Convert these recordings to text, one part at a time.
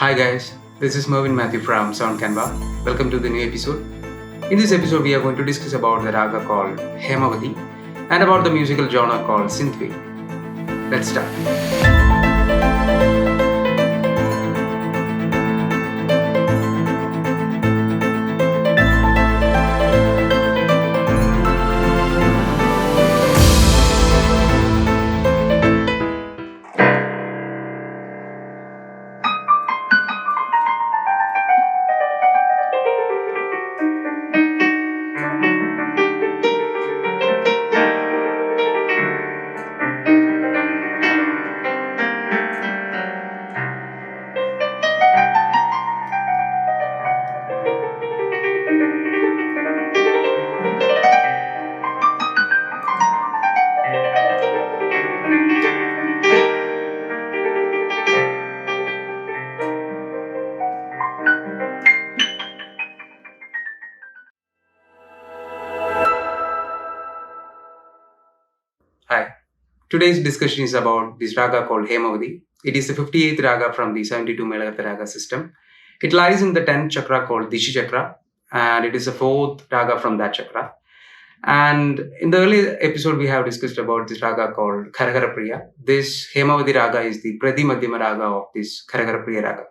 Hi guys, this is Hemavathi from Sound Canva. Welcome to the new episode. In this episode, we are going to discuss about the raga called Hemavathi and about the musical genre called Synthwave. Let's start. Hi. Today's discussion is about this raga called Hemavathi. It is the 58th raga from the 72 Melagatha raga system. It lies in the 10th chakra called Dishi chakra, and it is the fourth raga from that chakra. And in the earlier episode, we have discussed about this raga called Karagara Priya. This Hemavathi raga is the Prati Madhyama raga of this Karagara Priya raga.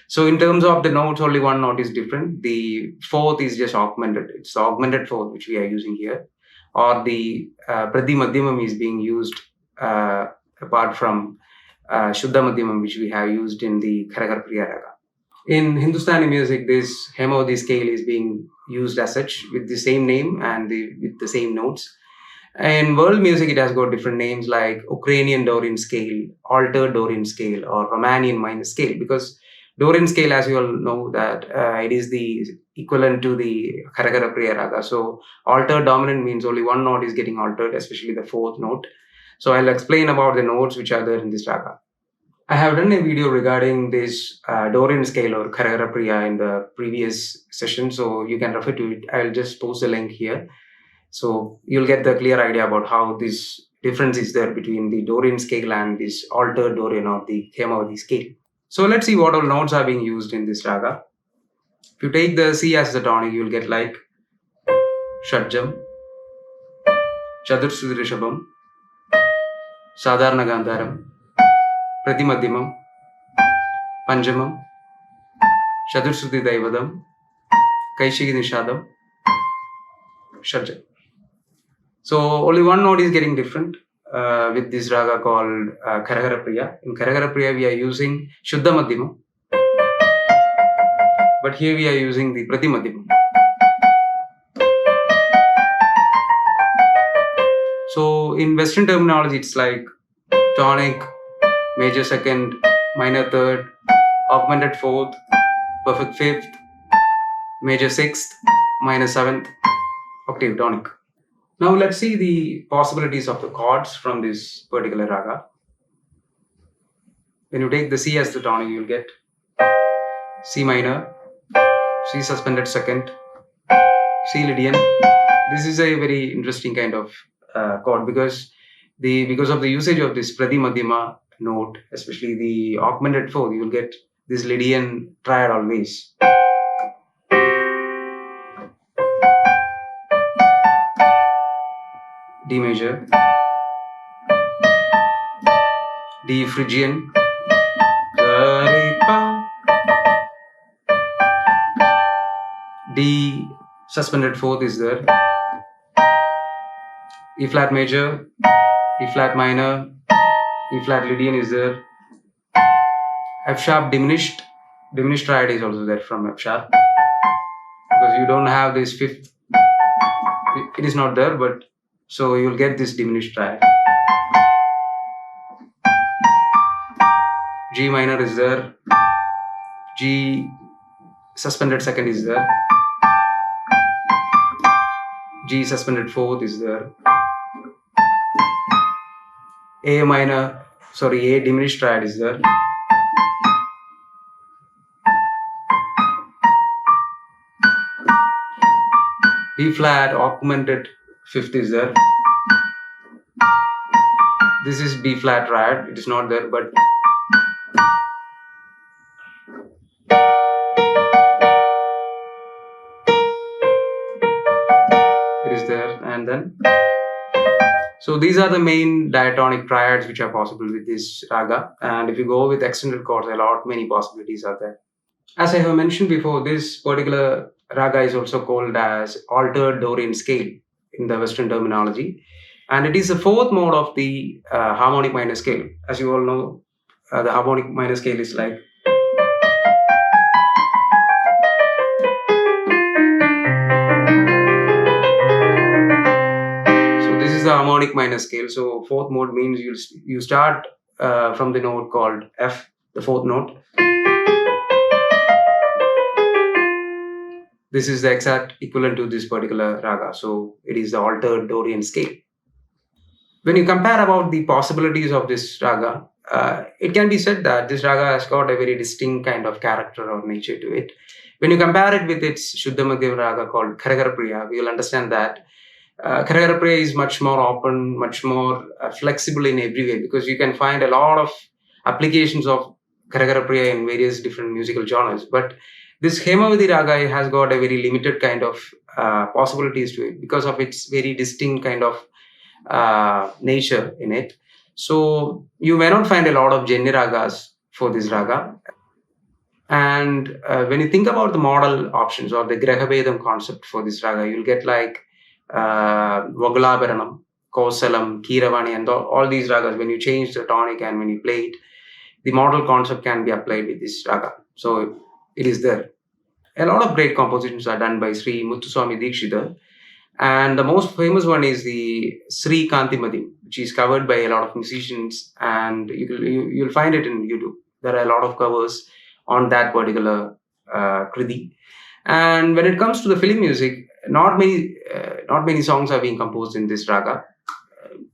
So in terms of the notes, only one note is different. The fourth is just augmented. It's the augmented fourth which we are using here. Or the Prati Madhyamam is being used apart from Shuddha Madhyamam, which we have used in the Karagara Priya raga. In Hindustani music, this Hemavathi scale is being used as such with the same name and with the same notes. In world music, it has got different names like Ukrainian Dorian scale, altered Dorian scale, or Romanian minor scale, because Dorian scale, as you all know, that it is the equivalent to the Karagara Priya raga. So altered dominant means only one note is getting altered, especially the fourth note. So I'll explain about the notes which are there in this raga. I have done a video regarding this Dorian scale or Karagara Priya in the previous session, so you can refer to it. I'll just post the link here. So you'll get the clear idea about how this difference is there between the Dorian scale and this altered Dorian or the Hemavathi scale. So let's see what all notes are being used in this raga. If you take the C as the tonic, you'll get like Shadjam, Chaturshruti Rishabham, Sadharana Gandharam, Pratimadhyamam, Panjamam, Chaturshruti Daivadam, Kaishiki Nishadam, Shadjam. So only one note is getting different with this raga called Karagara Priya. In Karagara Priya, we are using Shuddha Madhyamam, but here we are using the Prati Madhyamam. So in Western terminology, it's like tonic, major second, minor third, augmented fourth, perfect fifth, major sixth, minor seventh, octave tonic. Now let's see the possibilities of the chords from this particular raga. When you take the C as the tonic, you'll get C minor, C suspended second, C Lydian. This is a very interesting kind of chord because of the usage of this Prati Madhyama note, especially the augmented fourth, you will get this Lydian triad always. D major, D Phrygian, D suspended fourth is there, E flat major, E flat minor, E flat Lydian is there, F sharp diminished triad is also there from F sharp, because you don't have this fifth, it is not there, but so you'll get this diminished triad. G minor is there, G suspended second is there, G suspended fourth is there, A diminished triad is there, B flat augmented fifth is there, this is B flat triad, it is not there, but and then. So these are the main diatonic triads which are possible with this raga. And if you go with extended chords, many possibilities are there. As I have mentioned before, this particular raga is also called as altered Dorian scale in the Western terminology. And it is the fourth mode of the harmonic minor scale. As you all know, the harmonic minor scale is like. So this is the harmonic minor scale. So fourth mode means you start from the note called F, the fourth note. This is the exact equivalent to this particular raga. So it is the altered Dorian scale. When you compare about the possibilities of this raga, it can be said that this raga has got a very distinct kind of character or nature to it. When you compare it with its Shuddha Madhyam raga called Karagarapriya, we will understand that Karagarapriya is much more open, much more flexible in every way, because you can find a lot of applications of Karagarapriya in various different musical genres. But this Hemavathi raga has got a very limited kind of possibilities to it because of its very distinct kind of nature in it. So you may not find a lot of Janya ragas for this raga. And when you think about the model options or the Grahabedam concept for this raga, you'll get like Vagalabaranam, Kosalam, Kiravani, and all these ragas. When you change the tonic and when you play it, the model concept can be applied with this raga. So it is there. A lot of great compositions are done by Sri Muthuswami Dikshidhar. And the most famous one is the Sri Kantimadi, which is covered by a lot of musicians, and you'll find it in YouTube. There are a lot of covers on that particular kriti. And when it comes to the film music, not many songs are being composed in this raga.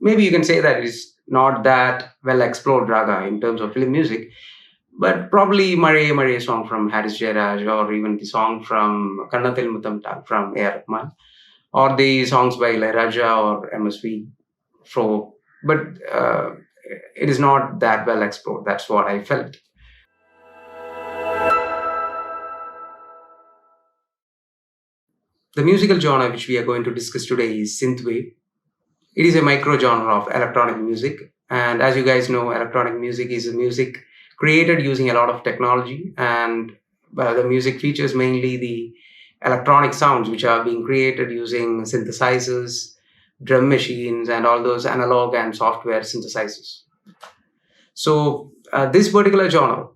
Maybe you can say that it is not that well explored raga in terms of film music, but probably Mare Mare song from Haris Jayaraj, or even the song from Kannathil Mutam from A.R. Rahman, or the songs by Raja or MSV. But it is not that well explored. That's what I felt. The musical genre which we are going to discuss today is Synthwave. It is a micro genre of electronic music. And as you guys know, electronic music is a music created using a lot of technology. And the music features mainly the electronic sounds which are being created using synthesizers, drum machines, and all those analog and software synthesizers. So this particular genre,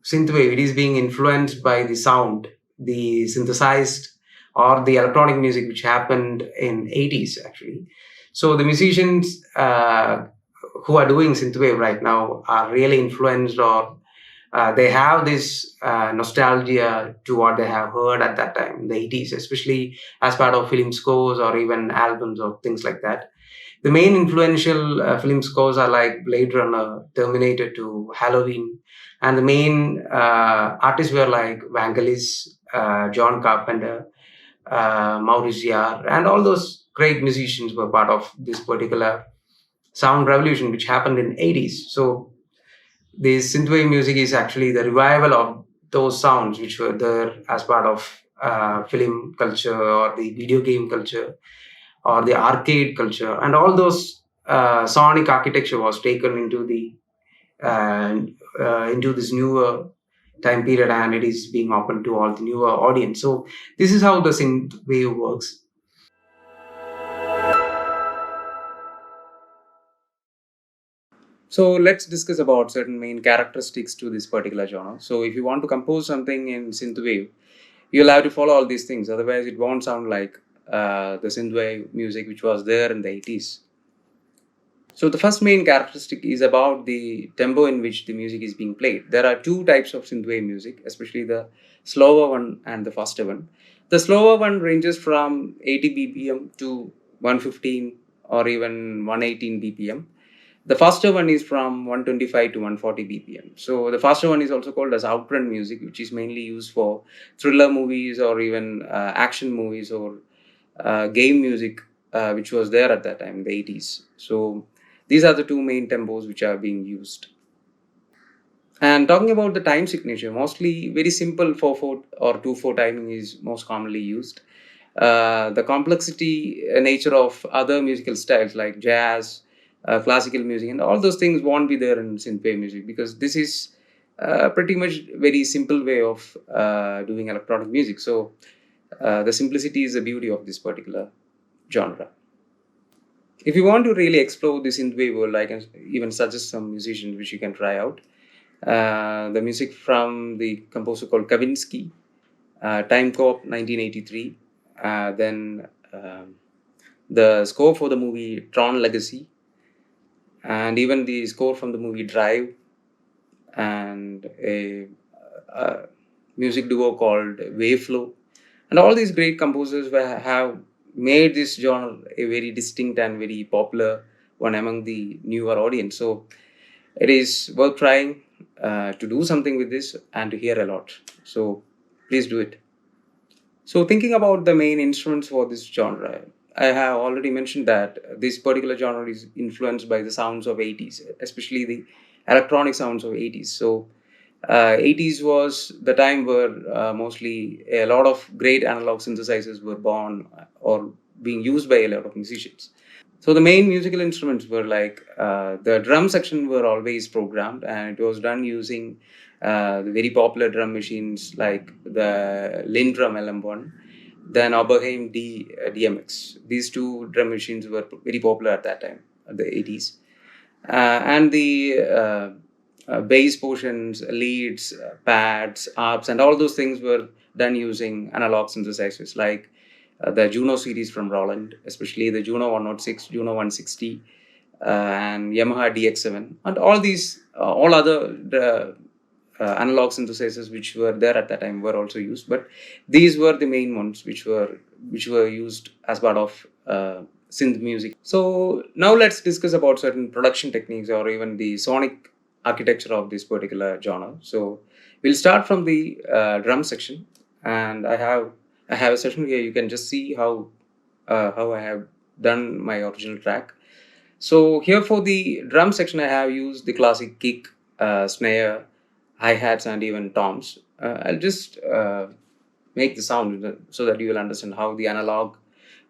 synthwave, it is being influenced by the sound, the synthesized or the electronic music which happened in 80s actually. So the musicians who are doing synthwave right now are really influenced, or they have this nostalgia to what they have heard at that time in the 80s, especially as part of film scores or even albums or things like that. The main influential film scores are like Blade Runner, Terminator 2, Halloween, and the main artists were like Vangelis, John Carpenter, Maurice Jarre, and all those great musicians were part of this particular sound revolution which happened in 80s. So this synthwave music is actually the revival of those sounds which were there as part of film culture or the video game culture or the arcade culture, and all those sonic architecture was taken into this newer time period, and it is being open to all the newer audience. So this is how the synthwave works. So let's discuss about certain main characteristics to this particular genre. So if you want to compose something in synthwave, you'll have to follow all these things. Otherwise, it won't sound like the synthwave music which was there in the 80s. So the first main characteristic is about the tempo in which the music is being played. There are two types of synthwave music, especially the slower one and the faster one. The slower one ranges from 80 BPM to 115 or even 118 BPM. The faster one is from 125 to 140 BPM. So the faster one is also called as outrun music, which is mainly used for thriller movies or even action movies or game music, which was there at that time in the 80s. So these are the two main tempos which are being used. And talking about the time signature, mostly very simple 4/4 or 2/4 timing is most commonly used. the complexity nature of other musical styles like jazz, classical music, and all those things won't be there in synthwave music, because this is pretty much very simple way of doing electronic music. So the simplicity is the beauty of this particular genre. If you want to really explore the synthwave world, I can even suggest some musicians which you can try out. The music from the composer called Kavinsky, Timecode 1983. Then the score for the movie Tron Legacy, and even the score from the movie Drive, and a music duo called Waveflow. And all these great composers have made this genre a very distinct and very popular one among the newer audience. So it is worth trying to do something with this and to hear a lot. So please do it. So thinking about the main instruments for this genre, I have already mentioned that this particular genre is influenced by the sounds of 80s, especially the electronic sounds of 80s. So 80s was the time where mostly a lot of great analog synthesizers were born or being used by a lot of musicians. So the main musical instruments were like the drum section were always programmed, and it was done using the very popular drum machines like the Lindrum LM1, then Oberheim DMX. These two drum machines were very popular at that time, at the 80s. And the bass portions, leads, pads, arps, and all those things were done using analog synthesizers like the Juno series from Roland, especially the Juno 106, Juno 160, and Yamaha DX7, and all these, all other analog synthesizers which were there at that time were also used. But these were the main ones which were used as part of synth music. So now let's discuss about certain production techniques or even the sonic architecture of this particular genre. So we'll start from the drum section, and I have a session here. You can just see how I have done my original track. So here for the drum section, I have used the classic kick, snare, hi-hats, and even toms. I'll just make the sound so that you will understand how the analog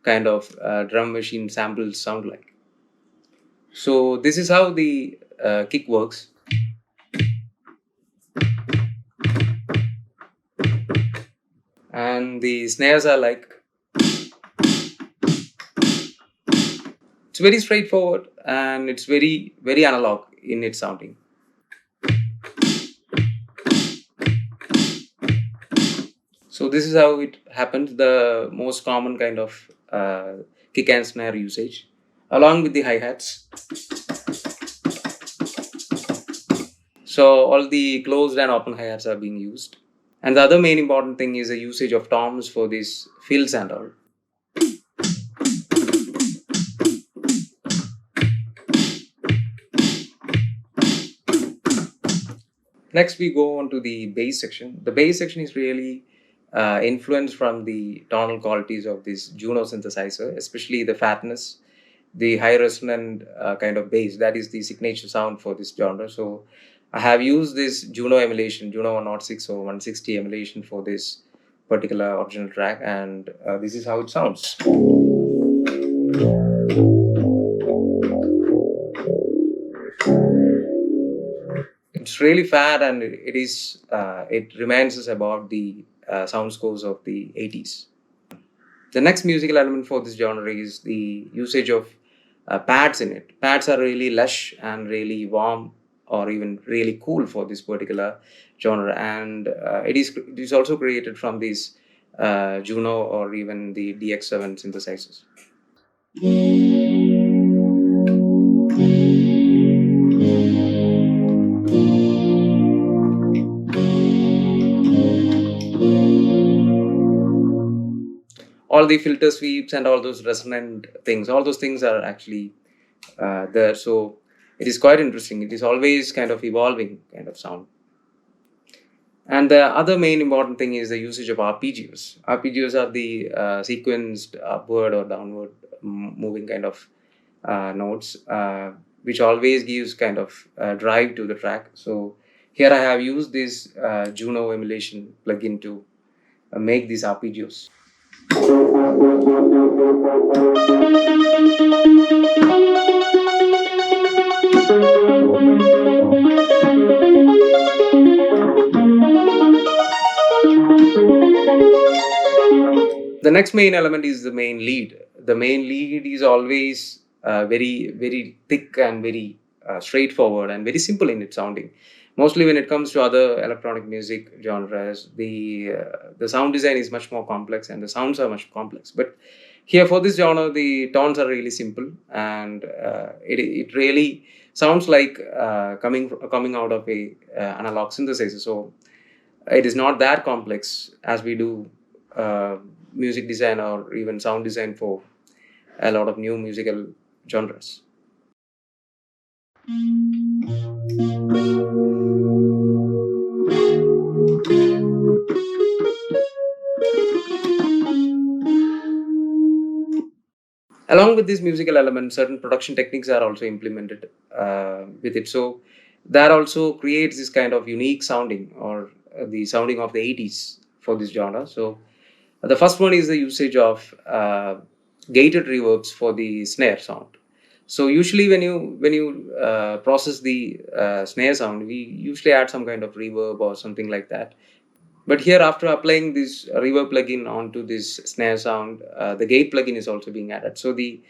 kind of drum machine samples sound like. So this is how the kick works. And the snares are like, it's very straightforward and it's very, very analog in its sounding. So this is how it happens, the most common kind of kick and snare usage, along with the hi-hats. So all the closed and open hi-hats are being used. And the other main important thing is the usage of toms for these fills and all. Next, we go on to the bass section. The bass section is really influenced from the tonal qualities of this Juno synthesizer, especially the fatness, the high resonant kind of bass. That is the signature sound for this genre. So I have used this Juno emulation, Juno 106 or 160 emulation for this particular original track, and this is how it sounds. It's really fat, and it reminds us about the sound scores of the 80s. The next musical element for this genre is the usage of pads in it. Pads are really lush and really warm or even really cool for this particular genre, and it is also created from these Juno or even the DX7 synthesizers. All the filter sweeps and all those resonant things, all those things are actually there. So it is quite interesting. It is always kind of evolving kind of sound. And the other main important thing is the usage of arpeggios. Arpeggios are the sequenced upward or downward moving kind of notes, which always gives kind of drive to the track. So here I have used this Juno emulation plugin to make these arpeggios. The next main element is the main lead. The main lead is always very thick and very straightforward and very simple in its sounding. Mostly when it comes to other electronic music genres, the sound design is much more complex and the sounds are much complex. But here for this genre, the tones are really simple, and it really sounds like coming out of a analog synthesizer. So it is not that complex as we do uh, music design or even sound design for a lot of new musical genres. Along with these musical elements, certain production techniques are also implemented with it. So that also creates this kind of unique sounding, or the sounding of the 80s for this genre. So the first one is the usage of gated reverbs for the snare sound. So usually when you process the snare sound, we usually add some kind of reverb or something like that. But here, after applying this reverb plugin onto this snare sound, the gate plugin is also being added. So the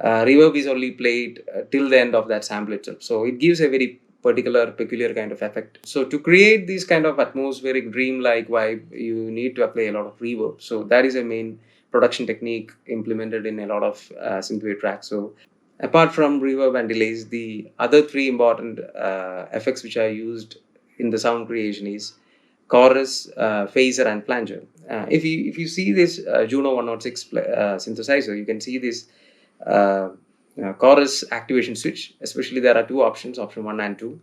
reverb is only played till the end of that sample itself. So it gives a very particular, peculiar kind of effect. So to create this kind of atmospheric, dreamlike vibe, you need to apply a lot of reverb. So that is a main production technique implemented in a lot of synthwave tracks. So apart from reverb and delays, the other three important effects which are used in the sound creation is chorus, phaser, and flanger. If you see this Juno 106 synthesizer, you can see this uh, chorus activation switch. Especially, there are two options, option 1 and 2,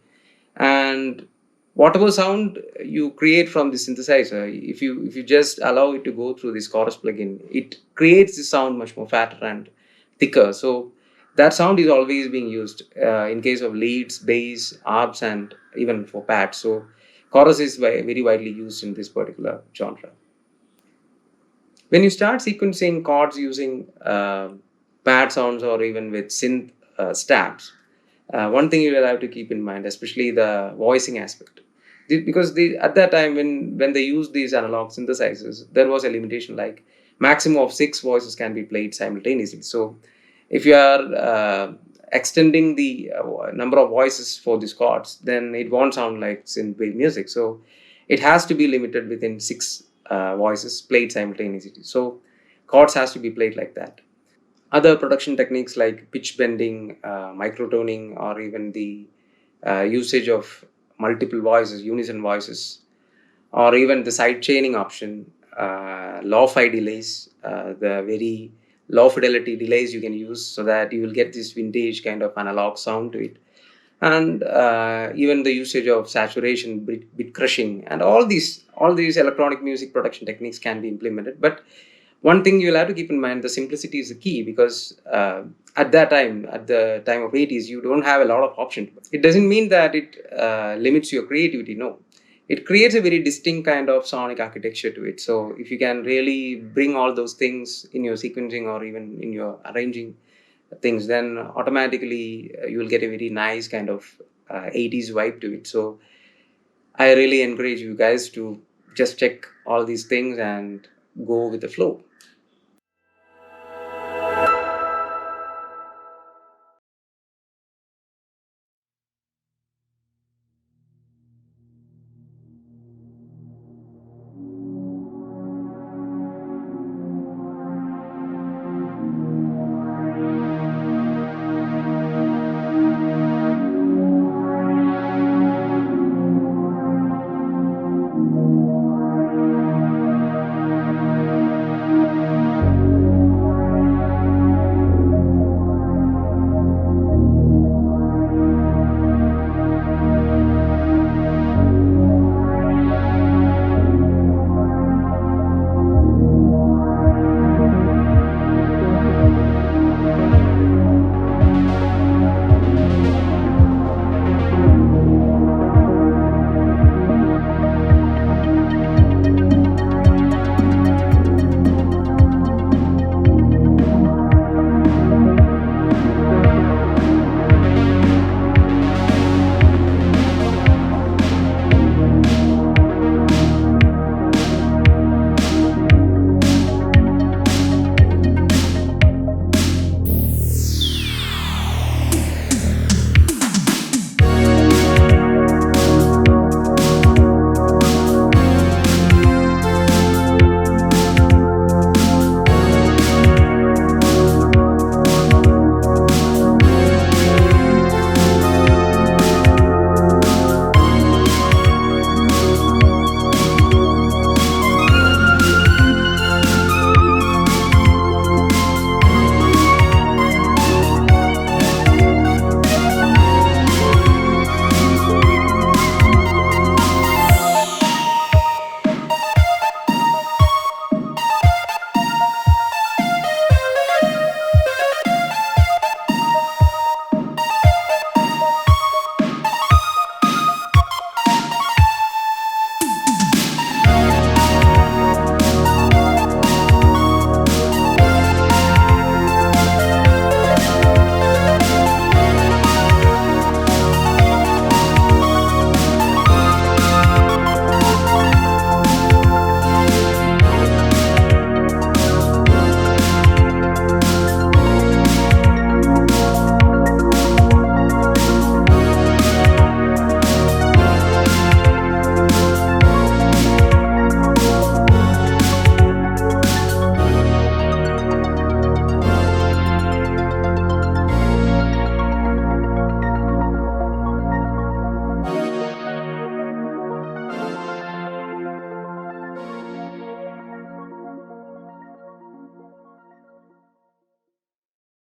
and whatever sound you create from the synthesizer, if you just allow it to go through this chorus plugin, it creates the sound much more fatter and thicker. So that sound is always being used in case of leads, bass, arps, and even for pads. So chorus is very widely used in this particular genre. When you start sequencing chords using pad sounds or even with synth stabs, one thing you will have to keep in mind, especially the voicing aspect, because at that time when they used these analog synthesizers, there was a limitation like maximum of 6 voices can be played simultaneously. So if you are extending the number of voices for these chords, then it won't sound like synthwave music. So it has to be limited within 6 voices played simultaneously. So chords has to be played like that. Other production techniques like pitch bending, microtoning, or even the usage of multiple voices, unison voices, or even the side chaining option, low-fi delays, the very low fidelity delays you can use so that you will get this vintage kind of analog sound to it. And even the usage of saturation, bit crushing, and all these electronic music production techniques can be implemented. But one thing you'll have to keep in mind, the simplicity is the key, because at the time of 80s, you don't have a lot of options. It doesn't mean that it limits your creativity. No, it creates a very distinct kind of sonic architecture to it. So if you can really bring all those things in your sequencing or even in your arranging things, then automatically you will get a very nice kind of 80s vibe to it. So I really encourage you guys to just check all these things and go with the flow.